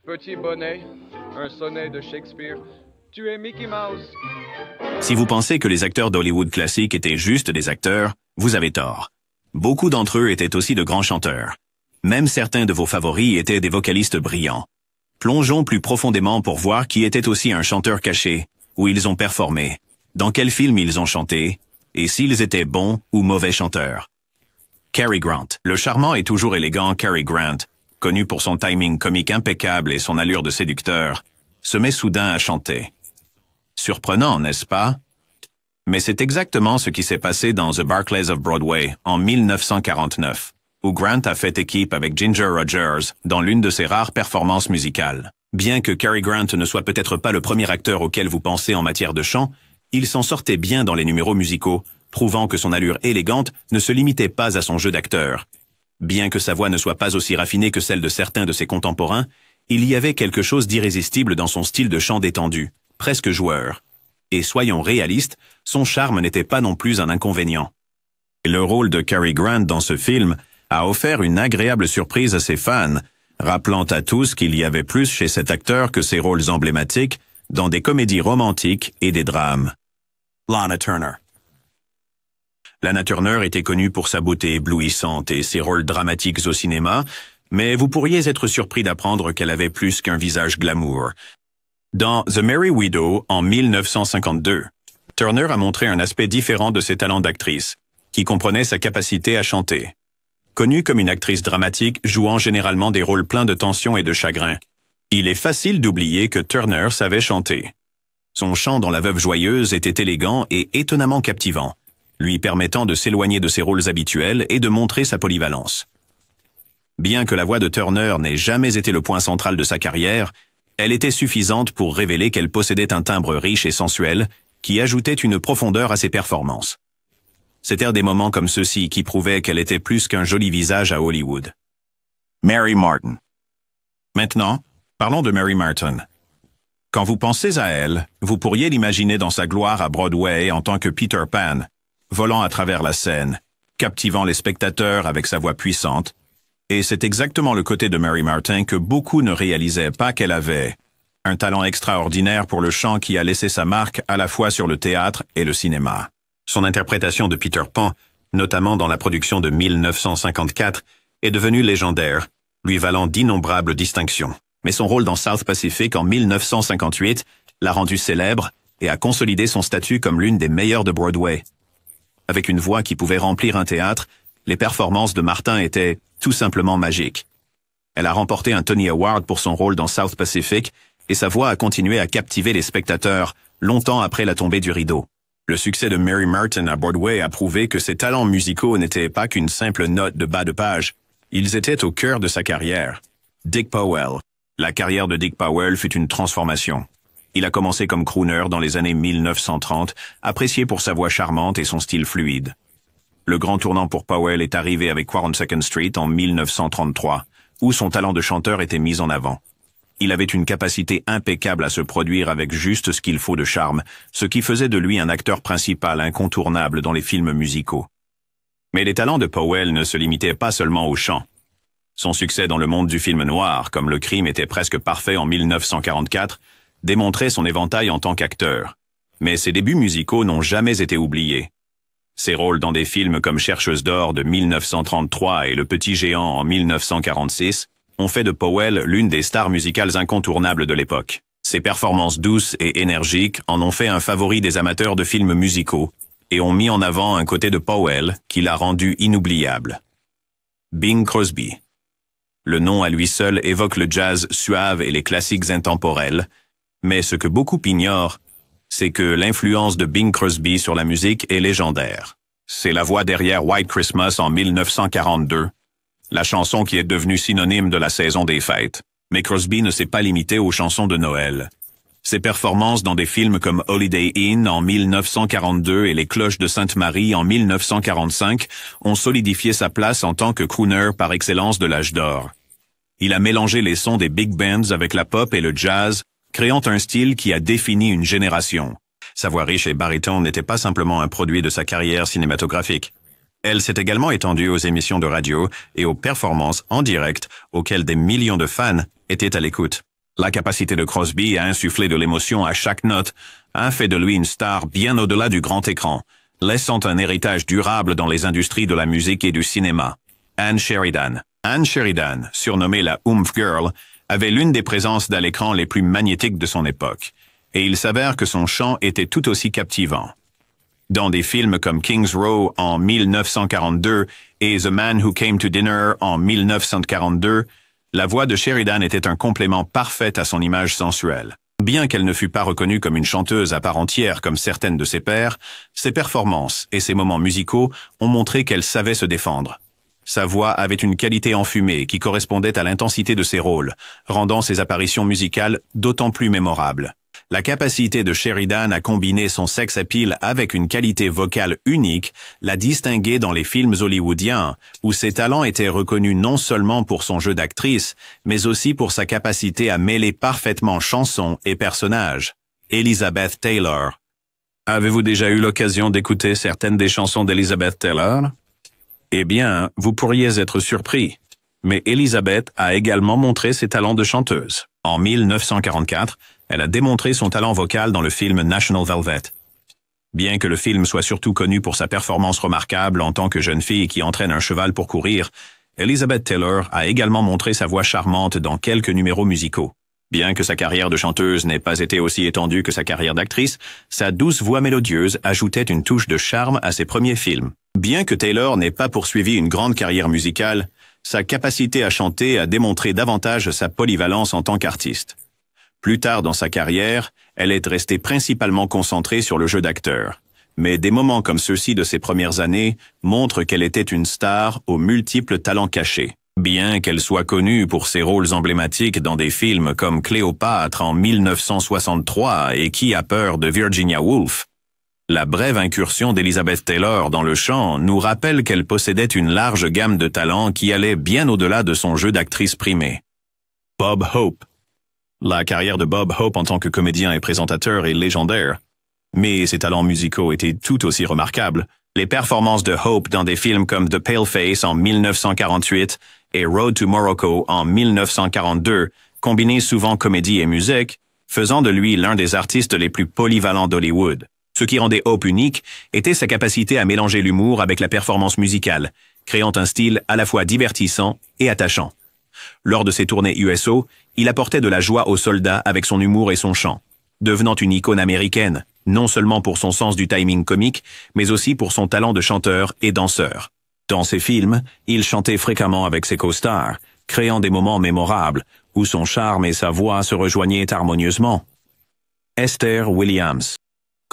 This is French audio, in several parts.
Petit bonnet, un sonnet de Shakespeare. Tu es Mickey Mouse. Si vous pensez que les acteurs d'Hollywood classiques étaient juste des acteurs, vous avez tort. Beaucoup d'entre eux étaient aussi de grands chanteurs. Même certains de vos favoris étaient des vocalistes brillants. Plongeons plus profondément pour voir qui était aussi un chanteur caché, où ils ont performé, dans quel film ils ont chanté, et s'ils étaient bons ou mauvais chanteurs. Cary Grant. Le charmant et toujours élégant Cary Grant, connu pour son timing comique impeccable et son allure de séducteur, se met soudain à chanter. Surprenant, n'est-ce pas? Mais c'est exactement ce qui s'est passé dans The Barclays of Broadway en 1949, où Grant a fait équipe avec Ginger Rogers dans l'une de ses rares performances musicales. Bien que Cary Grant ne soit peut-être pas le premier acteur auquel vous pensez en matière de chant, il s'en sortait bien dans les numéros musicaux, prouvant que son allure élégante ne se limitait pas à son jeu d'acteur. Bien que sa voix ne soit pas aussi raffinée que celle de certains de ses contemporains, il y avait quelque chose d'irrésistible dans son style de chant détendu, presque joueur. Et soyons réalistes, son charme n'était pas non plus un inconvénient. Le rôle de Cary Grant dans ce film a offert une agréable surprise à ses fans, rappelant à tous qu'il y avait plus chez cet acteur que ses rôles emblématiques dans des comédies romantiques et des drames. Lana Turner. Lana Turner était connue pour sa beauté éblouissante et ses rôles dramatiques au cinéma, mais vous pourriez être surpris d'apprendre qu'elle avait plus qu'un visage glamour. Dans The Merry Widow, en 1952, Turner a montré un aspect différent de ses talents d'actrice, qui comprenait sa capacité à chanter. Connue comme une actrice dramatique jouant généralement des rôles pleins de tension et de chagrin, il est facile d'oublier que Turner savait chanter. Son chant dans La Veuve joyeuse était élégant et étonnamment captivant, lui permettant de s'éloigner de ses rôles habituels et de montrer sa polyvalence. Bien que la voix de Turner n'ait jamais été le point central de sa carrière, elle était suffisante pour révéler qu'elle possédait un timbre riche et sensuel qui ajoutait une profondeur à ses performances. C'étaient des moments comme ceux-ci qui prouvaient qu'elle était plus qu'un joli visage à Hollywood. Mary Martin. Maintenant, parlons de Mary Martin. Quand vous pensez à elle, vous pourriez l'imaginer dans sa gloire à Broadway en tant que Peter Pan, volant à travers la scène, captivant les spectateurs avec sa voix puissante, et c'est exactement le côté de Mary Martin que beaucoup ne réalisaient pas qu'elle avait. Un talent extraordinaire pour le chant qui a laissé sa marque à la fois sur le théâtre et le cinéma. Son interprétation de Peter Pan, notamment dans la production de 1954, est devenue légendaire, lui valant d'innombrables distinctions. Mais son rôle dans South Pacific en 1958 l'a rendu célèbre et a consolidé son statut comme l'une des meilleures de Broadway. Avec une voix qui pouvait remplir un théâtre, les performances de Martin étaient tout simplement magiques. Elle a remporté un Tony Award pour son rôle dans South Pacific et sa voix a continué à captiver les spectateurs longtemps après la tombée du rideau. Le succès de Mary Martin à Broadway a prouvé que ses talents musicaux n'étaient pas qu'une simple note de bas de page. Ils étaient au cœur de sa carrière. Dick Powell. La carrière de Dick Powell fut une transformation. Il a commencé comme crooner dans les années 1930, apprécié pour sa voix charmante et son style fluide. Le grand tournant pour Powell est arrivé avec 42nd Street en 1933, où son talent de chanteur était mis en avant. Il avait une capacité impeccable à se produire avec juste ce qu'il faut de charme, ce qui faisait de lui un acteur principal incontournable dans les films musicaux. Mais les talents de Powell ne se limitaient pas seulement au chant. Son succès dans le monde du film noir, comme Le Crime était presque parfait en 1944, démontrait son éventail en tant qu'acteur. Mais ses débuts musicaux n'ont jamais été oubliés. Ses rôles dans des films comme Chercheuse d'or de 1933 et Le Petit Géant en 1946 ont fait de Powell l'une des stars musicales incontournables de l'époque. Ses performances douces et énergiques en ont fait un favori des amateurs de films musicaux et ont mis en avant un côté de Powell qui l'a rendu inoubliable. Bing Crosby. Le nom à lui seul évoque le jazz suave et les classiques intemporels, mais ce que beaucoup ignorent, c'est que l'influence de Bing Crosby sur la musique est légendaire. C'est la voix derrière White Christmas en 1942, la chanson qui est devenue synonyme de la saison des fêtes. Mais Crosby ne s'est pas limité aux chansons de Noël. Ses performances dans des films comme Holiday Inn en 1942 et Les Cloches de Sainte-Marie en 1945 ont solidifié sa place en tant que crooner par excellence de l'âge d'or. Il a mélangé les sons des big bands avec la pop et le jazz, créant un style qui a défini une génération. Sa voix riche et baryton n'était pas simplement un produit de sa carrière cinématographique. Elle s'est également étendue aux émissions de radio et aux performances en direct auxquelles des millions de fans étaient à l'écoute. La capacité de Crosby à insuffler de l'émotion à chaque note a fait de lui une star bien au-delà du grand écran, laissant un héritage durable dans les industries de la musique et du cinéma. Anne Sheridan. Anne Sheridan, surnommée la Oomph Girl, avait l'une des présences à l'écran les plus magnétiques de son époque, et il s'avère que son chant était tout aussi captivant. Dans des films comme King's Row en 1942 et The Man Who Came to Dinner en 1942, la voix de Sheridan était un complément parfait à son image sensuelle. Bien qu'elle ne fût pas reconnue comme une chanteuse à part entière comme certaines de ses pairs, ses performances et ses moments musicaux ont montré qu'elle savait se défendre. Sa voix avait une qualité enfumée qui correspondait à l'intensité de ses rôles, rendant ses apparitions musicales d'autant plus mémorables. La capacité de Sheridan à combiner son sex appeal avec une qualité vocale unique l'a distinguée dans les films hollywoodiens, où ses talents étaient reconnus non seulement pour son jeu d'actrice, mais aussi pour sa capacité à mêler parfaitement chansons et personnages. Elizabeth Taylor. Avez-vous déjà eu l'occasion d'écouter certaines des chansons d'Elizabeth Taylor? Eh bien, vous pourriez être surpris. Mais Elizabeth a également montré ses talents de chanteuse. En 1944, elle a démontré son talent vocal dans le film National Velvet. Bien que le film soit surtout connu pour sa performance remarquable en tant que jeune fille qui entraîne un cheval pour courir, Elizabeth Taylor a également montré sa voix charmante dans quelques numéros musicaux. Bien que sa carrière de chanteuse n'ait pas été aussi étendue que sa carrière d'actrice, sa douce voix mélodieuse ajoutait une touche de charme à ses premiers films. Bien que Taylor n'ait pas poursuivi une grande carrière musicale, sa capacité à chanter a démontré davantage sa polyvalence en tant qu'artiste. Plus tard dans sa carrière, elle est restée principalement concentrée sur le jeu d'acteur. Mais des moments comme ceux-ci de ses premières années montrent qu'elle était une star aux multiples talents cachés. Bien qu'elle soit connue pour ses rôles emblématiques dans des films comme Cléopâtre en 1963 et Qui a peur de Virginia Woolf, la brève incursion d'Elizabeth Taylor dans le chant nous rappelle qu'elle possédait une large gamme de talents qui allait bien au-delà de son jeu d'actrice primée. Bob Hope. La carrière de Bob Hope en tant que comédien et présentateur est légendaire, mais ses talents musicaux étaient tout aussi remarquables. Les performances de Hope dans des films comme The Paleface en 1948 et Road to Morocco en 1942 combinaient souvent comédie et musique, faisant de lui l'un des artistes les plus polyvalents d'Hollywood. Ce qui rendait Hope unique était sa capacité à mélanger l'humour avec la performance musicale, créant un style à la fois divertissant et attachant. Lors de ses tournées USO, il apportait de la joie aux soldats avec son humour et son chant, devenant une icône américaine, non seulement pour son sens du timing comique, mais aussi pour son talent de chanteur et danseur. Dans ses films, il chantait fréquemment avec ses co-stars, créant des moments mémorables, où son charme et sa voix se rejoignaient harmonieusement. Esther Williams.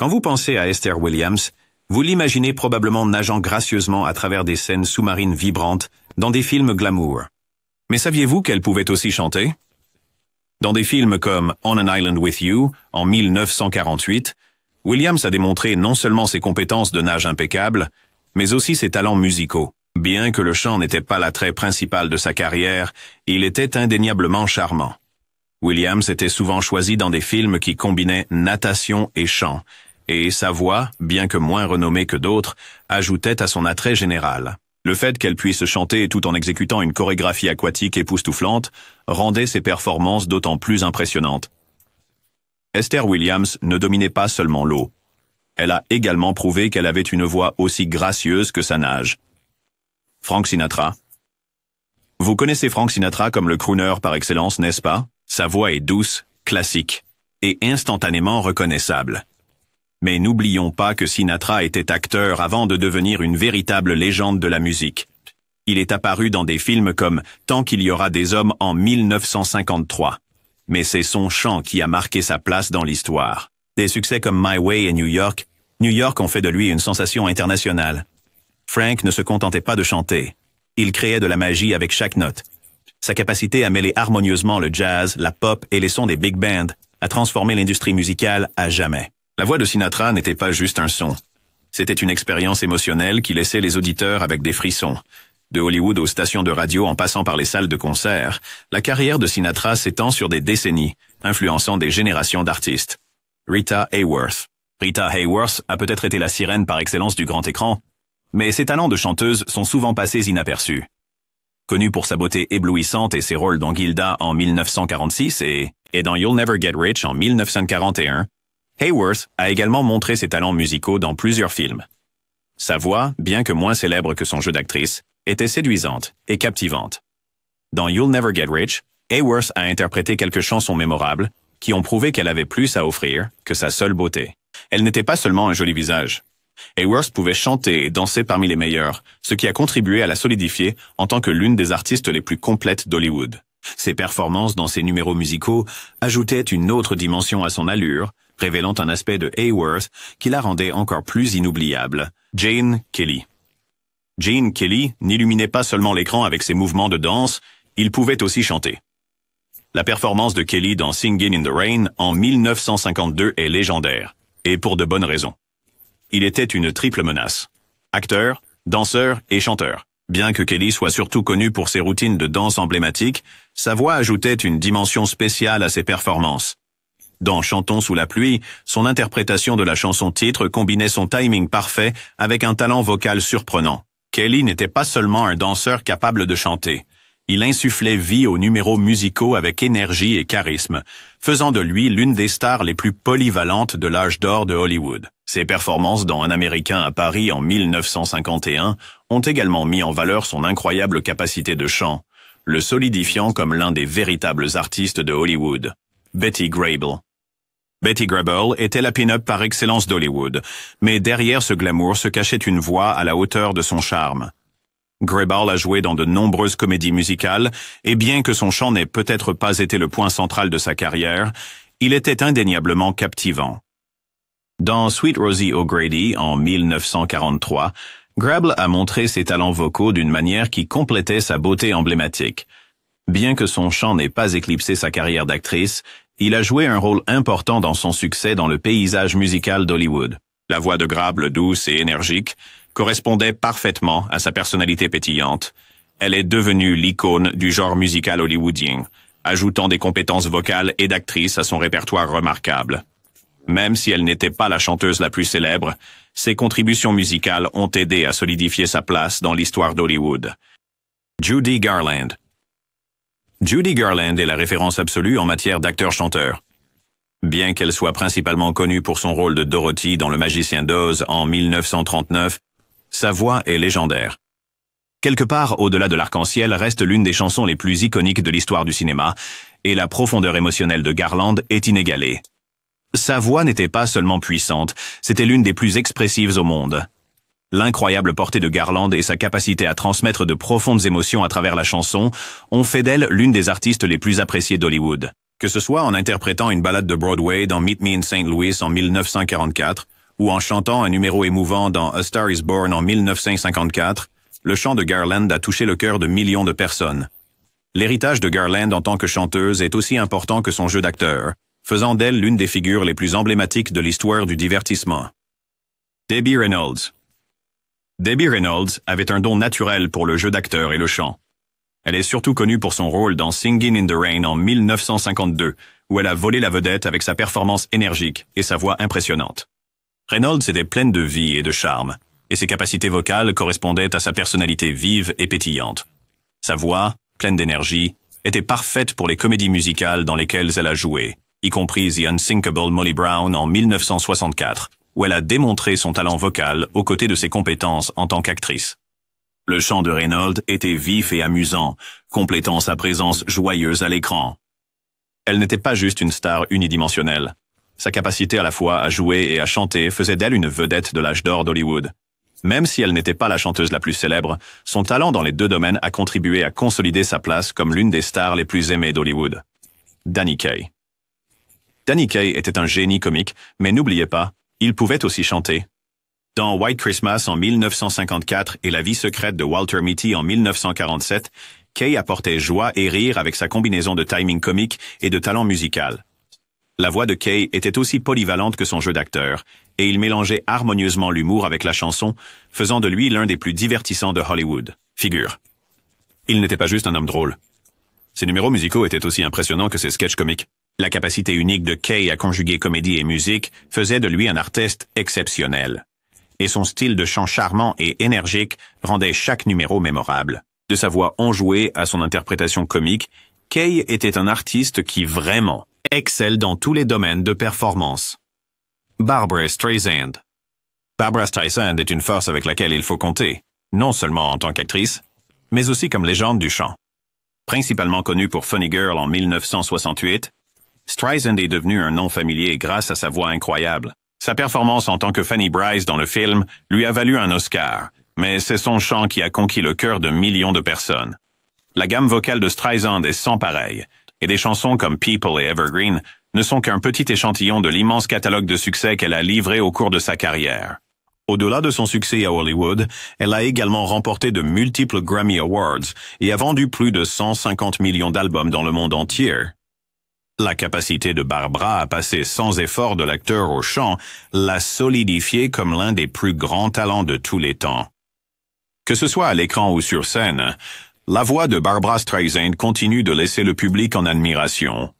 Quand vous pensez à Esther Williams, vous l'imaginez probablement nageant gracieusement à travers des scènes sous-marines vibrantes dans des films glamour. Mais saviez-vous qu'elle pouvait aussi chanter? Dans des films comme On an Island with You, en 1948, Williams a démontré non seulement ses compétences de nage impeccables, mais aussi ses talents musicaux. Bien que le chant n'était pas l'attrait principal de sa carrière, il était indéniablement charmant. Williams était souvent choisi dans des films qui combinaient natation et chant, et sa voix, bien que moins renommée que d'autres, ajoutait à son attrait général. Le fait qu'elle puisse chanter tout en exécutant une chorégraphie aquatique époustouflante rendait ses performances d'autant plus impressionnantes. Esther Williams ne dominait pas seulement l'eau. Elle a également prouvé qu'elle avait une voix aussi gracieuse que sa nage. Frank Sinatra. Vous connaissez Frank Sinatra comme le crooner par excellence, n'est-ce pas? Sa voix est douce, classique et instantanément reconnaissable. Mais n'oublions pas que Sinatra était acteur avant de devenir une véritable légende de la musique. Il est apparu dans des films comme Tant qu'il y aura des hommes en 1953. Mais c'est son chant qui a marqué sa place dans l'histoire. Des succès comme My Way et New York ont fait de lui une sensation internationale. Frank ne se contentait pas de chanter. Il créait de la magie avec chaque note. Sa capacité à mêler harmonieusement le jazz, la pop et les sons des big bands a transformé l'industrie musicale à jamais. La voix de Sinatra n'était pas juste un son. C'était une expérience émotionnelle qui laissait les auditeurs avec des frissons. De Hollywood aux stations de radio en passant par les salles de concert, la carrière de Sinatra s'étend sur des décennies, influençant des générations d'artistes. Rita Hayworth. Rita Hayworth a peut-être été la sirène par excellence du grand écran, mais ses talents de chanteuse sont souvent passés inaperçus. connu pour sa beauté éblouissante et ses rôles dans Gilda en 1946 et dans You'll Never Get Rich en 1941, Hayworth a également montré ses talents musicaux dans plusieurs films. Sa voix, bien que moins célèbre que son jeu d'actrice, était séduisante et captivante. Dans You'll Never Get Rich, Hayworth a interprété quelques chansons mémorables qui ont prouvé qu'elle avait plus à offrir que sa seule beauté. Elle n'était pas seulement un joli visage. Hayworth pouvait chanter et danser parmi les meilleurs, ce qui a contribué à la solidifier en tant que l'une des artistes les plus complètes d'Hollywood. Ses performances dans ses numéros musicaux ajoutaient une autre dimension à son allure, révélant un aspect de Hayworth qui la rendait encore plus inoubliable. Gene Kelly. Gene Kelly n'illuminait pas seulement l'écran avec ses mouvements de danse, il pouvait aussi chanter. La performance de Kelly dans Singin' in the Rain en 1952 est légendaire, et pour de bonnes raisons. Il était une triple menace. Acteur, danseur et chanteur. Bien que Kelly soit surtout connu pour ses routines de danse emblématiques, sa voix ajoutait une dimension spéciale à ses performances. Dans Chantons sous la pluie, son interprétation de la chanson-titre combinait son timing parfait avec un talent vocal surprenant. Kelly n'était pas seulement un danseur capable de chanter. Il insufflait vie aux numéros musicaux avec énergie et charisme, faisant de lui l'une des stars les plus polyvalentes de l'âge d'or de Hollywood. Ses performances dans Un Américain à Paris en 1951 ont également mis en valeur son incroyable capacité de chant, le solidifiant comme l'un des véritables artistes de Hollywood. Betty Grable. Betty Grable était la pin-up par excellence d'Hollywood, mais derrière ce glamour se cachait une voix à la hauteur de son charme. Grable a joué dans de nombreuses comédies musicales, et bien que son chant n'ait peut-être pas été le point central de sa carrière, il était indéniablement captivant. Dans Sweet Rosie O'Grady en 1943, Grable a montré ses talents vocaux d'une manière qui complétait sa beauté emblématique. Bien que son chant n'ait pas éclipsé sa carrière d'actrice, il a joué un rôle important dans son succès dans le paysage musical d'Hollywood. La voix de Grable, douce et énergique, correspondait parfaitement à sa personnalité pétillante. Elle est devenue l'icône du genre musical hollywoodien, ajoutant des compétences vocales et d'actrice à son répertoire remarquable. Même si elle n'était pas la chanteuse la plus célèbre, ses contributions musicales ont aidé à solidifier sa place dans l'histoire d'Hollywood. Judy Garland. Judy Garland est la référence absolue en matière d'acteur-chanteur. Bien qu'elle soit principalement connue pour son rôle de Dorothy dans Le Magicien d'Oz en 1939, sa voix est légendaire. Quelque part au-delà de l'arc-en-ciel reste l'une des chansons les plus iconiques de l'histoire du cinéma, et la profondeur émotionnelle de Garland est inégalée. Sa voix n'était pas seulement puissante, c'était l'une des plus expressives au monde. L'incroyable portée de Garland et sa capacité à transmettre de profondes émotions à travers la chanson ont fait d'elle l'une des artistes les plus appréciées d'Hollywood. Que ce soit en interprétant une ballade de Broadway dans Meet Me in St. Louis en 1944, ou en chantant un numéro émouvant dans A Star is Born en 1954, le chant de Garland a touché le cœur de millions de personnes. L'héritage de Garland en tant que chanteuse est aussi important que son jeu d'acteur, faisant d'elle l'une des figures les plus emblématiques de l'histoire du divertissement. Debbie Reynolds. Debbie Reynolds avait un don naturel pour le jeu d'acteur et le chant. Elle est surtout connue pour son rôle dans Singin' in the Rain en 1952, où elle a volé la vedette avec sa performance énergique et sa voix impressionnante. Reynolds était pleine de vie et de charme, et ses capacités vocales correspondaient à sa personnalité vive et pétillante. Sa voix, pleine d'énergie, était parfaite pour les comédies musicales dans lesquelles elle a joué, y compris The Unsinkable Molly Brown en 1964, où elle a démontré son talent vocal aux côtés de ses compétences en tant qu'actrice. Le chant de Reynolds était vif et amusant, complétant sa présence joyeuse à l'écran. Elle n'était pas juste une star unidimensionnelle. Sa capacité à la fois à jouer et à chanter faisait d'elle une vedette de l'âge d'or d'Hollywood. Même si elle n'était pas la chanteuse la plus célèbre, son talent dans les deux domaines a contribué à consolider sa place comme l'une des stars les plus aimées d'Hollywood. Danny Kaye. Danny Kaye était un génie comique, mais n'oubliez pas, il pouvait aussi chanter. Dans White Christmas en 1954 et La vie secrète de Walter Mitty en 1947, Kaye apportait joie et rire avec sa combinaison de timing comique et de talent musical. La voix de Kaye était aussi polyvalente que son jeu d'acteur, et il mélangeait harmonieusement l'humour avec la chanson, faisant de lui l'un des plus divertissants de Hollywood. Figure. Il n'était pas juste un homme drôle. Ses numéros musicaux étaient aussi impressionnants que ses sketchs comiques. La capacité unique de Kaye à conjuguer comédie et musique faisait de lui un artiste exceptionnel. Et son style de chant charmant et énergique rendait chaque numéro mémorable. De sa voix enjouée à son interprétation comique, Kay était un artiste qui vraiment excelle dans tous les domaines de performance. Barbra Streisand. Barbra Streisand est une force avec laquelle il faut compter, non seulement en tant qu'actrice, mais aussi comme légende du chant. Principalement connue pour Funny Girl en 1968, Streisand est devenue un nom familier grâce à sa voix incroyable. Sa performance en tant que Fanny Brice dans le film lui a valu un Oscar, mais c'est son chant qui a conquis le cœur de millions de personnes. La gamme vocale de Streisand est sans pareil, et des chansons comme People et Evergreen ne sont qu'un petit échantillon de l'immense catalogue de succès qu'elle a livré au cours de sa carrière. Au-delà de son succès à Hollywood, elle a également remporté de multiples Grammy Awards et a vendu plus de 150 millions d'albums dans le monde entier. La capacité de Barbra à passer sans effort de l'acteur au chant l'a solidifié comme l'un des plus grands talents de tous les temps. Que ce soit à l'écran ou sur scène, la voix de Barbra Streisand continue de laisser le public en admiration.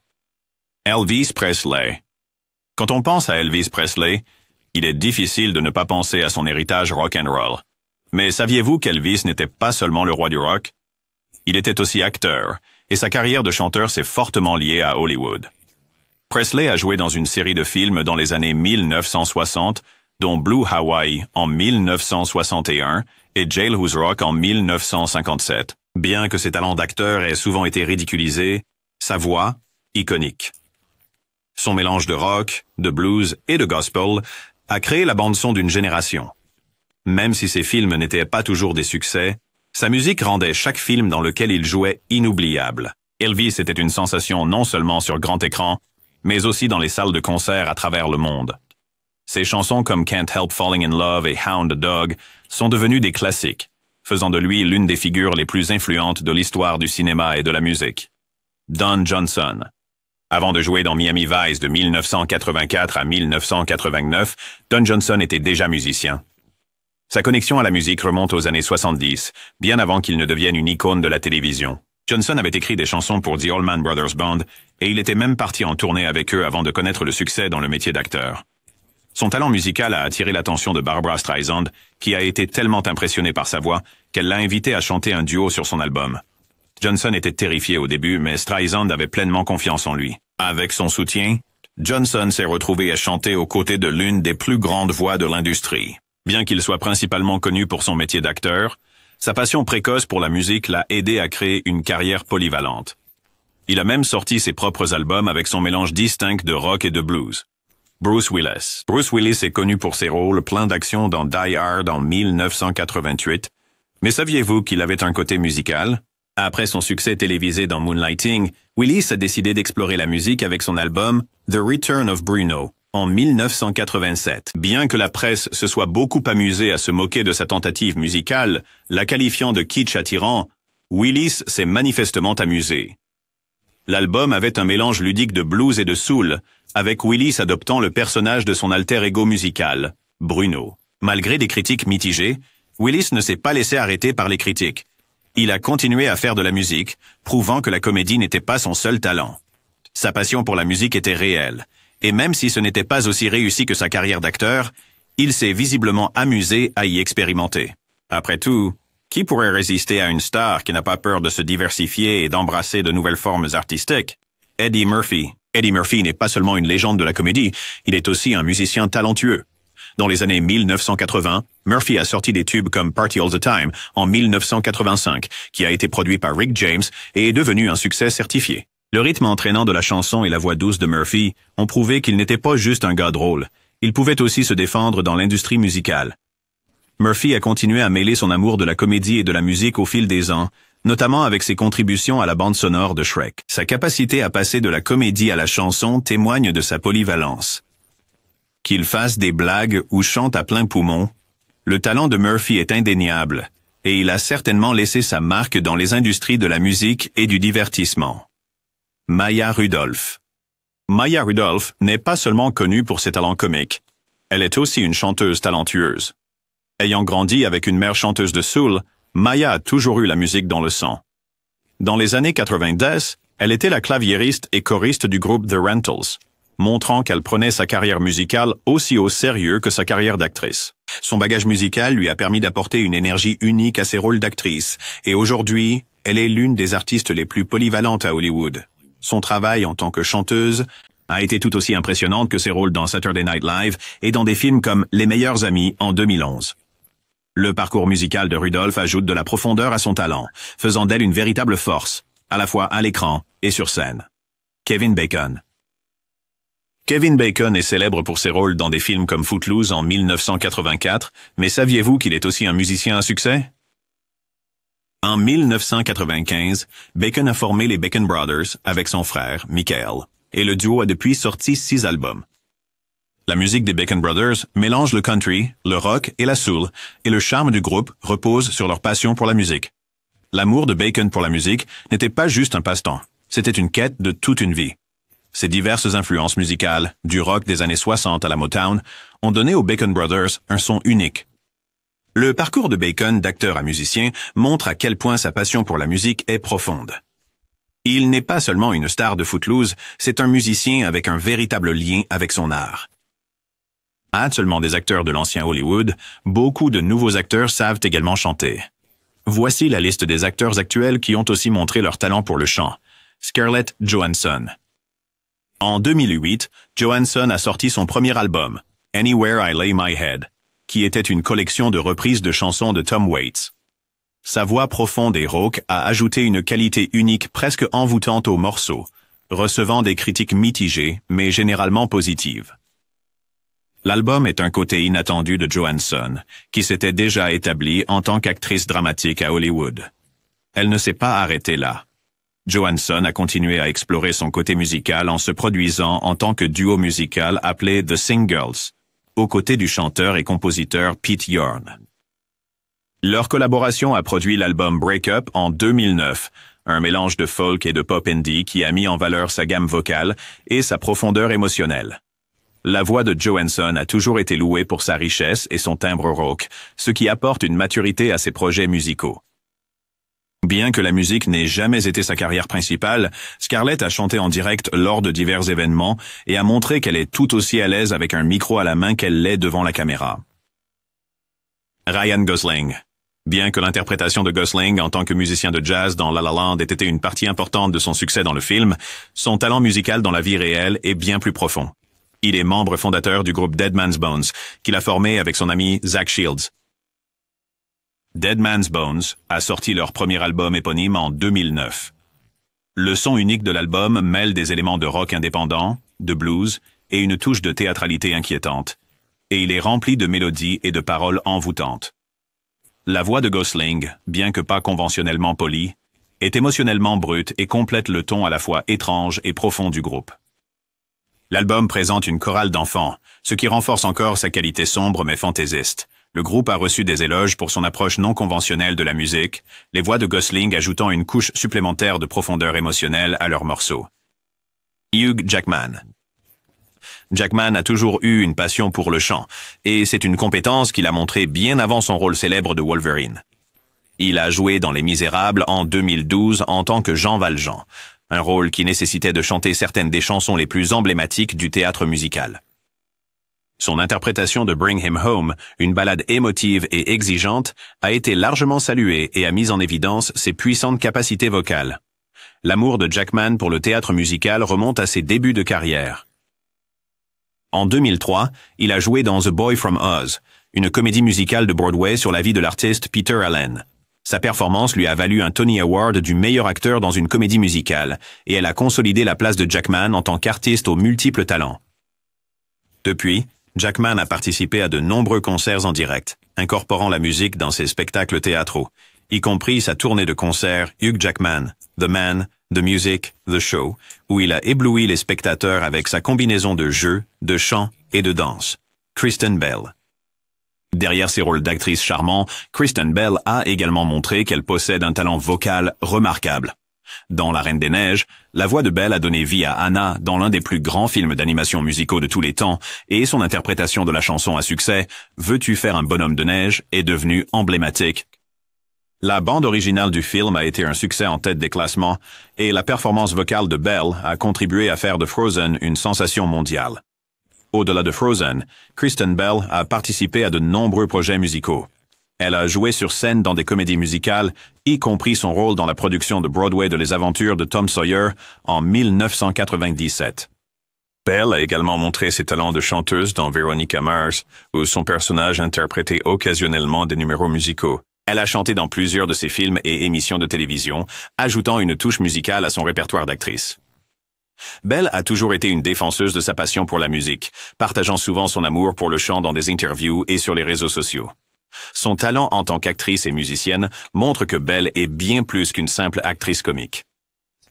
Elvis Presley. Quand on pense à Elvis Presley, il est difficile de ne pas penser à son héritage rock'n'roll. Mais saviez-vous qu'Elvis n'était pas seulement le roi du rock? Il était aussi acteur, et sa carrière de chanteur s'est fortement liée à Hollywood. Presley a joué dans une série de films dans les années 1960, dont Blue Hawaii en 1961 et Jailhouse Rock en 1957. Bien que ses talents d'acteur aient souvent été ridiculisés, sa voix, iconique. Son mélange de rock, de blues et de gospel a créé la bande-son d'une génération. Même si ses films n'étaient pas toujours des succès, sa musique rendait chaque film dans lequel il jouait inoubliable. Elvis était une sensation non seulement sur grand écran, mais aussi dans les salles de concert à travers le monde. Ses chansons comme Can't Help Falling in Love et Hound Dog sont devenues des classiques, faisant de lui l'une des figures les plus influentes de l'histoire du cinéma et de la musique. Don Johnson. Avant de jouer dans Miami Vice de 1984 à 1989, Don Johnson était déjà musicien. Sa connexion à la musique remonte aux années 70, bien avant qu'il ne devienne une icône de la télévision. Johnson avait écrit des chansons pour The Allman Brothers Band et il était même parti en tournée avec eux avant de connaître le succès dans le métier d'acteur. Son talent musical a attiré l'attention de Barbra Streisand, qui a été tellement impressionnée par sa voix qu'elle l'a invité à chanter un duo sur son album. Johnson était terrifié au début, mais Streisand avait pleinement confiance en lui. Avec son soutien, Johnson s'est retrouvé à chanter aux côtés de l'une des plus grandes voix de l'industrie. Bien qu'il soit principalement connu pour son métier d'acteur, sa passion précoce pour la musique l'a aidé à créer une carrière polyvalente. Il a même sorti ses propres albums avec son mélange distinct de rock et de blues. Bruce Willis. Bruce Willis est connu pour ses rôles pleins d'action dans Die Hard en 1988, mais saviez-vous qu'il avait un côté musical? Après son succès télévisé dans Moonlighting, Willis a décidé d'explorer la musique avec son album The Return of Bruno en 1987. Bien que la presse se soit beaucoup amusée à se moquer de sa tentative musicale, la qualifiant de kitsch attirant, Willis s'est manifestement amusé. L'album avait un mélange ludique de blues et de soul, avec Willis adoptant le personnage de son alter ego musical, Bruno. Malgré des critiques mitigées, Willis ne s'est pas laissé arrêter par les critiques. Il a continué à faire de la musique, prouvant que la comédie n'était pas son seul talent. Sa passion pour la musique était réelle, et même si ce n'était pas aussi réussi que sa carrière d'acteur, il s'est visiblement amusé à y expérimenter. Après tout, qui pourrait résister à une star qui n'a pas peur de se diversifier et d'embrasser de nouvelles formes artistiques? Eddie Murphy. Eddie Murphy n'est pas seulement une légende de la comédie, il est aussi un musicien talentueux. Dans les années 1980, Murphy a sorti des tubes comme Party All the Time en 1985, qui a été produit par Rick James et est devenu un succès certifié. Le rythme entraînant de la chanson et la voix douce de Murphy ont prouvé qu'il n'était pas juste un gars drôle, il pouvait aussi se défendre dans l'industrie musicale. Murphy a continué à mêler son amour de la comédie et de la musique au fil des ans, notamment avec ses contributions à la bande sonore de Shrek. Sa capacité à passer de la comédie à la chanson témoigne de sa polyvalence. Qu'il fasse des blagues ou chante à plein poumon, le talent de Murphy est indéniable, et il a certainement laissé sa marque dans les industries de la musique et du divertissement. Maya Rudolph. Maya Rudolph n'est pas seulement connue pour ses talents comiques, elle est aussi une chanteuse talentueuse. Ayant grandi avec une mère chanteuse de soul, Maya a toujours eu la musique dans le sang. Dans les années 90, elle était la claviériste et choriste du groupe The Rentals. montrant qu'elle prenait sa carrière musicale aussi au sérieux que sa carrière d'actrice. Son bagage musical lui a permis d'apporter une énergie unique à ses rôles d'actrice, et aujourd'hui, elle est l'une des artistes les plus polyvalentes à Hollywood. Son travail en tant que chanteuse a été tout aussi impressionnante que ses rôles dans Saturday Night Live et dans des films comme Les Meilleurs Amis en 2011. Le parcours musical de Rudolph ajoute de la profondeur à son talent, faisant d'elle une véritable force, à la fois à l'écran et sur scène. Kevin Bacon. Kevin Bacon est célèbre pour ses rôles dans des films comme Footloose en 1984, mais saviez-vous qu'il est aussi un musicien à succès? En 1995, Bacon a formé les Bacon Brothers avec son frère, Michael, et le duo a depuis sorti 6 albums. La musique des Bacon Brothers mélange le country, le rock et la soul, et le charme du groupe repose sur leur passion pour la musique. L'amour de Bacon pour la musique n'était pas juste un passe-temps, c'était une quête de toute une vie. Ces diverses influences musicales, du rock des années 60 à la Motown, ont donné aux Bacon Brothers un son unique. Le parcours de Bacon d'acteur à musicien montre à quel point sa passion pour la musique est profonde. Il n'est pas seulement une star de Footloose, c'est un musicien avec un véritable lien avec son art. Pas seulement des acteurs de l'ancien Hollywood, beaucoup de nouveaux acteurs savent également chanter. Voici la liste des acteurs actuels qui ont aussi montré leur talent pour le chant. Scarlett Johansson. En 2008, Johansson a sorti son premier album, Anywhere I Lay My Head, qui était une collection de reprises de chansons de Tom Waits. Sa voix profonde et rauque a ajouté une qualité unique presque envoûtante au morceau, recevant des critiques mitigées mais généralement positives. L'album est un côté inattendu de Johansson, qui s'était déjà établie en tant qu'actrice dramatique à Hollywood. Elle ne s'est pas arrêtée là. Johansson a continué à explorer son côté musical en se produisant en tant que duo musical appelé The Singles, aux côtés du chanteur et compositeur Pete Yorn. Leur collaboration a produit l'album Break Up en 2009, un mélange de folk et de pop indie qui a mis en valeur sa gamme vocale et sa profondeur émotionnelle. La voix de Johansson a toujours été louée pour sa richesse et son timbre rauque, ce qui apporte une maturité à ses projets musicaux. Bien que la musique n'ait jamais été sa carrière principale, Scarlett a chanté en direct lors de divers événements et a montré qu'elle est tout aussi à l'aise avec un micro à la main qu'elle l'est devant la caméra. Ryan Gosling. Bien que l'interprétation de Gosling en tant que musicien de jazz dans La La Land ait été une partie importante de son succès dans le film, son talent musical dans la vie réelle est bien plus profond. Il est membre fondateur du groupe Dead Man's Bones, qu'il a formé avec son ami Zach Shields. Dead Man's Bones a sorti leur premier album éponyme en 2009. Le son unique de l'album mêle des éléments de rock indépendant, de blues et une touche de théâtralité inquiétante, et il est rempli de mélodies et de paroles envoûtantes. La voix de Gosling, bien que pas conventionnellement polie, est émotionnellement brute et complète le ton à la fois étrange et profond du groupe. L'album présente une chorale d'enfants, ce qui renforce encore sa qualité sombre mais fantaisiste. Le groupe a reçu des éloges pour son approche non conventionnelle de la musique, les voix de Gosling ajoutant une couche supplémentaire de profondeur émotionnelle à leurs morceaux. Hugh Jackman. Jackman a toujours eu une passion pour le chant, et c'est une compétence qu'il a montrée bien avant son rôle célèbre de Wolverine. Il a joué dans Les Misérables en 2012 en tant que Jean Valjean, un rôle qui nécessitait de chanter certaines des chansons les plus emblématiques du théâtre musical. Son interprétation de Bring Him Home, une ballade émotive et exigeante, a été largement saluée et a mis en évidence ses puissantes capacités vocales. L'amour de Jackman pour le théâtre musical remonte à ses débuts de carrière. En 2003, il a joué dans The Boy from Oz, une comédie musicale de Broadway sur la vie de l'artiste Peter Allen. Sa performance lui a valu un Tony Award du meilleur acteur dans une comédie musicale, et elle a consolidé la place de Jackman en tant qu'artiste aux multiples talents. Depuis, Jackman a participé à de nombreux concerts en direct, incorporant la musique dans ses spectacles théâtraux, y compris sa tournée de concerts Hugh Jackman, The Man, The Music, The Show, où il a ébloui les spectateurs avec sa combinaison de jeu, de chant et de danse. Kristen Bell. Derrière ses rôles d'actrice charmant, Kristen Bell a également montré qu'elle possède un talent vocal remarquable. Dans La Reine des Neiges, la voix de Belle a donné vie à Anna dans l'un des plus grands films d'animation musicaux de tous les temps, et son interprétation de la chanson à succès « Veux-tu faire un bonhomme de neige » est devenue emblématique. La bande originale du film a été un succès en tête des classements et la performance vocale de Belle a contribué à faire de Frozen une sensation mondiale. Au-delà de Frozen, Kristen Bell a participé à de nombreux projets musicaux. Elle a joué sur scène dans des comédies musicales, y compris son rôle dans la production de Broadway de Les Aventures de Tom Sawyer en 1997. Belle a également montré ses talents de chanteuse dans Veronica Mars, où son personnage interprétait occasionnellement des numéros musicaux. Elle a chanté dans plusieurs de ses films et émissions de télévision, ajoutant une touche musicale à son répertoire d'actrice. Belle a toujours été une défenseuse de sa passion pour la musique, partageant souvent son amour pour le chant dans des interviews et sur les réseaux sociaux. Son talent en tant qu'actrice et musicienne montre que Belle est bien plus qu'une simple actrice comique.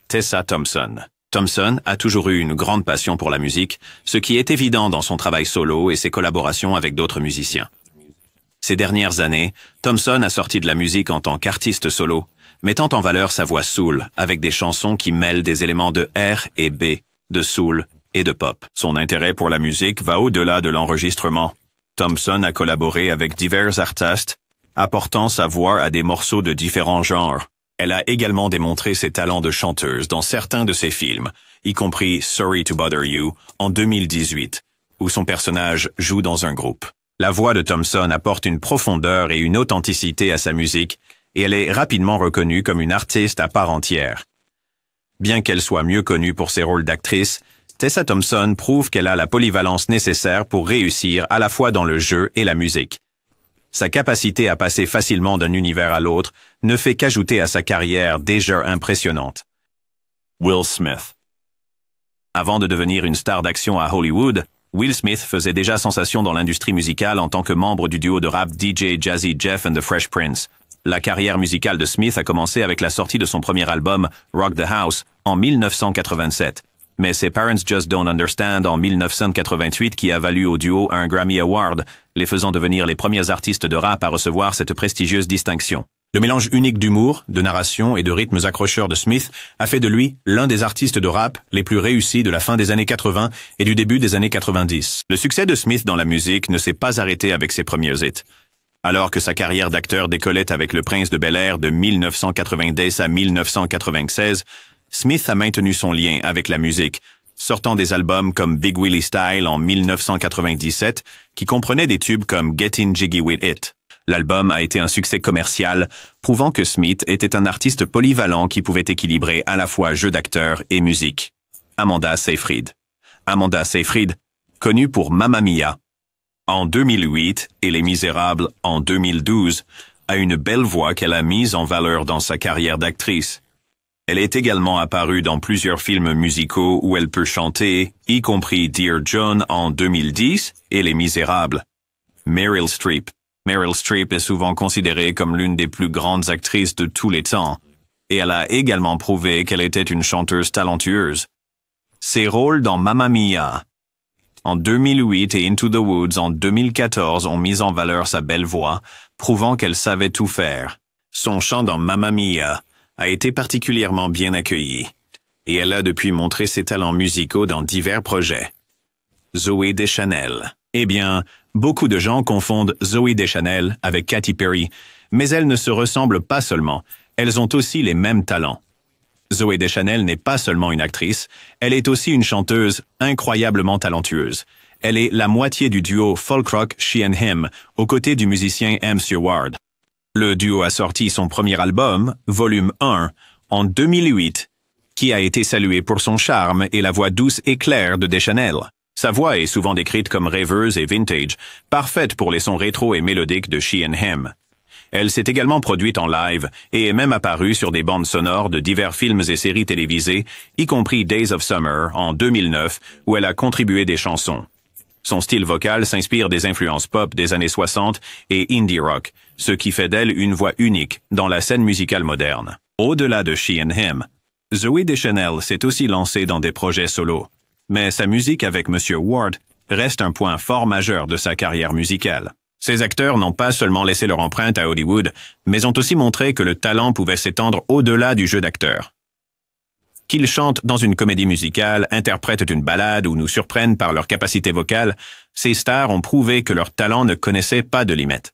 Tessa Thompson. Thompson a toujours eu une grande passion pour la musique, ce qui est évident dans son travail solo et ses collaborations avec d'autres musiciens. Ces dernières années, Thompson a sorti de la musique en tant qu'artiste solo, mettant en valeur sa voix soul avec des chansons qui mêlent des éléments de R et B, de soul et de pop. Son intérêt pour la musique va au-delà de l'enregistrement. Thompson a collaboré avec divers artistes, apportant sa voix à des morceaux de différents genres. Elle a également démontré ses talents de chanteuse dans certains de ses films, y compris Sorry to Bother You en 2018, où son personnage joue dans un groupe. La voix de Thompson apporte une profondeur et une authenticité à sa musique, et elle est rapidement reconnue comme une artiste à part entière. Bien qu'elle soit mieux connue pour ses rôles d'actrice, Tessa Thompson prouve qu'elle a la polyvalence nécessaire pour réussir à la fois dans le jeu et la musique. Sa capacité à passer facilement d'un univers à l'autre ne fait qu'ajouter à sa carrière déjà impressionnante. Will Smith. Avant de devenir une star d'action à Hollywood, Will Smith faisait déjà sensation dans l'industrie musicale en tant que membre du duo de rap DJ Jazzy Jeff and the Fresh Prince. La carrière musicale de Smith a commencé avec la sortie de son premier album, Rock the House, en 1987. Mais ses Parents Just Don't Understand en 1988 qui a valu au duo un Grammy Award, les faisant devenir les premiers artistes de rap à recevoir cette prestigieuse distinction. Le mélange unique d'humour, de narration et de rythmes accrocheurs de Smith a fait de lui l'un des artistes de rap les plus réussis de la fin des années 80 et du début des années 90. Le succès de Smith dans la musique ne s'est pas arrêté avec ses premiers hits. Alors que sa carrière d'acteur décollait avec Le Prince de Bel-Air de 1990 à 1996, Smith a maintenu son lien avec la musique, sortant des albums comme Big Willie Style en 1997, qui comprenait des tubes comme Getting Jiggy With It. L'album a été un succès commercial, prouvant que Smith était un artiste polyvalent qui pouvait équilibrer à la fois jeu d'acteur et musique. Amanda Seyfried. Amanda Seyfried, connue pour Mamma Mia en 2008 et Les Misérables en 2012, a une belle voix qu'elle a mise en valeur dans sa carrière d'actrice. Elle est également apparue dans plusieurs films musicaux où elle peut chanter, y compris Dear John en 2010 et Les Misérables. Meryl Streep. Meryl Streep est souvent considérée comme l'une des plus grandes actrices de tous les temps, et elle a également prouvé qu'elle était une chanteuse talentueuse. Ses rôles dans Mamma Mia en 2008 et Into the Woods en 2014 ont mis en valeur sa belle voix, prouvant qu'elle savait tout faire. Son chant dans Mamma Mia a été particulièrement bien accueilli, et elle a depuis montré ses talents musicaux dans divers projets. Zooey Deschanel. Eh bien, beaucoup de gens confondent Zooey Deschanel avec Katy Perry, mais elles ne se ressemblent pas seulement, elles ont aussi les mêmes talents. Zooey Deschanel n'est pas seulement une actrice, elle est aussi une chanteuse incroyablement talentueuse. Elle est la moitié du duo folk rock She and Him, aux côtés du musicien M. Ward. Le duo a sorti son premier album, Volume 1, en 2008, qui a été salué pour son charme et la voix douce et claire de Deschanel. Sa voix est souvent décrite comme rêveuse et vintage, parfaite pour les sons rétro et mélodiques de She and Him. Elle s'est également produite en live et est même apparue sur des bandes sonores de divers films et séries télévisées, y compris Days of Summer en 2009, où elle a contribué des chansons. Son style vocal s'inspire des influences pop des années 60 et indie rock, ce qui fait d'elle une voix unique dans la scène musicale moderne. Au-delà de She and Him, Zooey Deschanel s'est aussi lancée dans des projets solos, mais sa musique avec M. Ward reste un point fort majeur de sa carrière musicale. Ces acteurs n'ont pas seulement laissé leur empreinte à Hollywood, mais ont aussi montré que le talent pouvait s'étendre au-delà du jeu d'acteur. Qu'ils chantent dans une comédie musicale, interprètent une ballade ou nous surprennent par leur capacité vocale, ces stars ont prouvé que leur talent ne connaissait pas de limites.